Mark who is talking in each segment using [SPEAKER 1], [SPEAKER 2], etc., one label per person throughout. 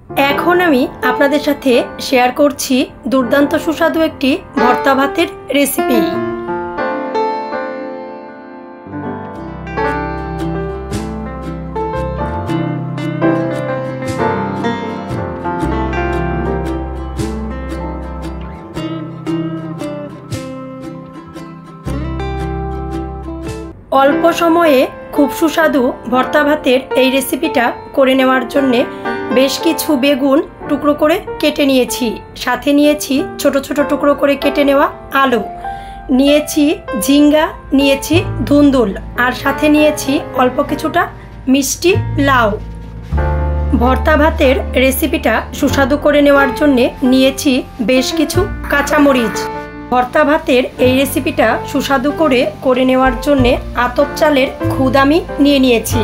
[SPEAKER 1] এখন আমি আপনাদের সাথে শেয়ার করছি দুর্দান্ত সুস্বাদু একটি ভর্তা ভাতের রেসিপি। অল্প সময়ে খুব সুস্বাদু ভর্তা ভাতের এই রেসিপিটা করে নেওয়ার জন্যে বেশ কিছু বেগুন টুকরো করে কেটে নিয়েছি, সাথে নিয়েছি ছোট ছোট টুকরো করে কেটে নেওয়া আলু, নিয়েছি ঝিঙ্গা, নিয়েছি ধুন্দুল, আর সাথে নিয়েছি অল্প কিছুটা মিষ্টি লাউ। ভর্তা ভাতের রেসিপিটা সুস্বাদু করে নেওয়ার জন্যে নিয়েছি বেশ কিছু কাঁচামরিচ। ভর্তা ভাতের এই রেসিপিটা সুস্বাদু করে নেওয়ার জন্যে আতপ চালের খুদ আমি নিয়েছি।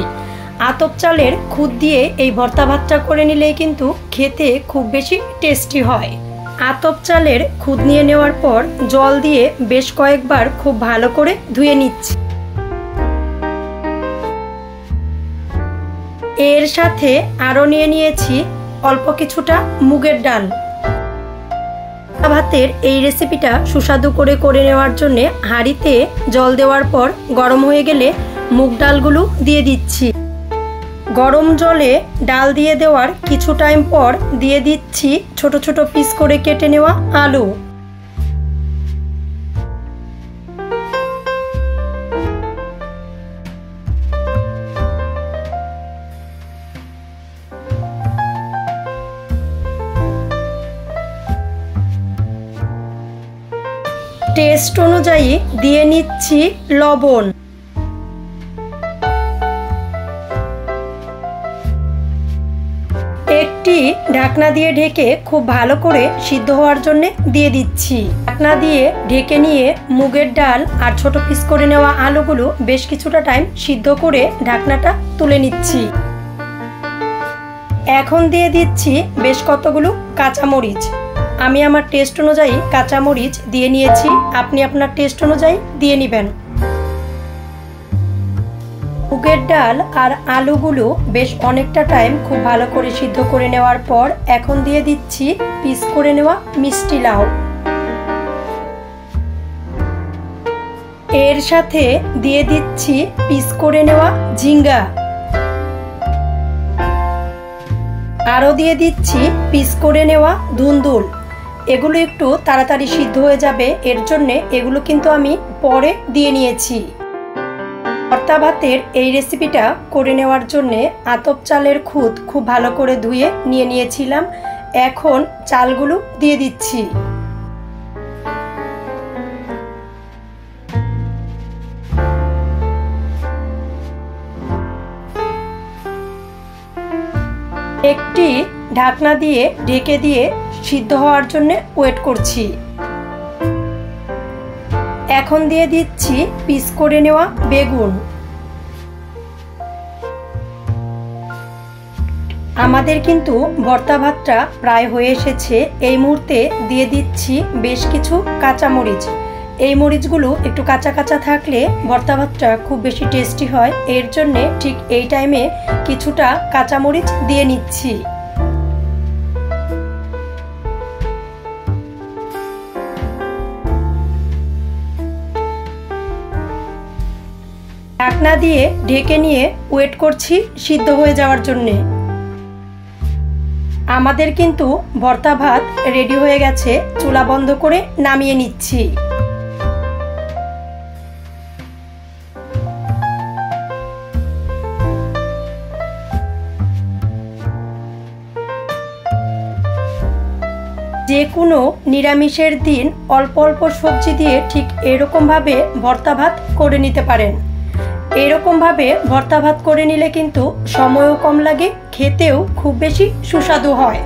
[SPEAKER 1] আতপ চালের খুদ দিয়ে এই ভর্তা ভাতটা করে নিলেই কিন্তু খেতে খুব বেশি টেস্টি হয়। আতপ চালের খুদ নিয়ে নেওয়ার পর জল দিয়ে বেশ কয়েকবার খুব ভালো করে ধুয়ে নিচ্ছি। এর সাথে আরও নিয়েছি অল্প কিছুটা মুগের ডাল। ভাতের এই রেসিপিটা সুস্বাদু করে নেওয়ার জন্য হাঁড়িতে জল দেওয়ার পর গরম হয়ে গেলে মুগ ডালগুলো দিয়ে দিচ্ছি। গরম জলে ডাল দিয়ে দেওয়ার কিছু টাইম পর দিয়ে দিচ্ছি ছোট ছোট পিস করে কেটে নেওয়া আলু। টেস্ট অনুযায়ী দিয়ে নিচ্ছি লবণ। একটি ঢাকনা দিয়ে ঢেকে খুব ভালো করে সিদ্ধ হওয়ার জন্য দিয়ে দিচ্ছি। ঢাকনা দিয়ে ঢেকে নিয়ে মুগের ডাল আর ছোট পিস করে নেওয়া আলুগুলো বেশ কিছুটা টাইম সিদ্ধ করে ঢাকনাটা তুলে নিচ্ছি। এখন দিয়ে দিচ্ছি বেশ কতগুলো কাঁচামরিচ। আমি আমার টেস্ট অনুযায়ী কাঁচামরিচ দিয়ে নিয়েছি, আপনি আপনার টেস্ট অনুযায়ী দিয়ে নেবেন। মুগের ডাল আর আলুগুলো বেশ অনেকটা টাইম খুব ভালো করে সিদ্ধ করে নেওয়ার পর এখন দিয়ে দিচ্ছি পিস করে নেওয়া মিষ্টি লাউ। এর সাথে দিয়ে দিচ্ছি পিস করে নেওয়া ঝিঙ্গা, আরও দিয়ে দিচ্ছি পিস করে নেওয়া ধুন্দুল। এগুলো একটু তাড়াতাড়ি সিদ্ধ হয়ে যাবে, এর জন্যে এগুলো কিন্তু আমি পরে দিয়ে নিয়েছি। ভর্তা ভাতের এই রেসিপিটা করে নেওয়ার জন্যে আতপ চালের খুদ খুব ভালো করে ধুয়ে নিয়েছিলাম। এখন চালগুলো দিয়ে দিচ্ছি। একটি ঢাকনা দিয়ে ঢেকে দিয়ে সিদ্ধ হওয়ার জন্য ওয়েট করছি। এখন দিয়ে দিচ্ছি পিস করে নেওয়া বেগুন। আমাদের কিন্তু ভর্তা ভাতটা প্রায় হয়ে এসেছে। এই মুহূর্তে দিয়ে দিচ্ছি বেশ কিছু কাঁচামরিচ। এই মরিচগুলো একটু কাঁচা কাঁচা থাকলে ভর্তা ভাতটা খুব বেশি টেস্টি হয়, এর জন্যে ঠিক এই টাইমে কিছুটা কাঁচামরিচ দিয়ে নিচ্ছি। ঢাকনা দিয়ে ঢেকে নিয়ে ওয়েট করছি সিদ্ধ হয়ে যাওয়ার জন্যে। আমাদের কিন্তু ভর্তা ভাত রেডি হয়ে গেছে, চুলা বন্ধ করে নামিয়ে নিচ্ছি। যে কোনো নিরামিষের দিন অল্প অল্প সবজি দিয়ে ঠিক এরকমভাবে ভর্তা ভাত করে নিতে পারেন। এরকমভাবে ভর্তা ভাত করে নিলে কিন্তু সময়ও কম লাগে, খেতেও খুব বেশি সুস্বাদু হয়।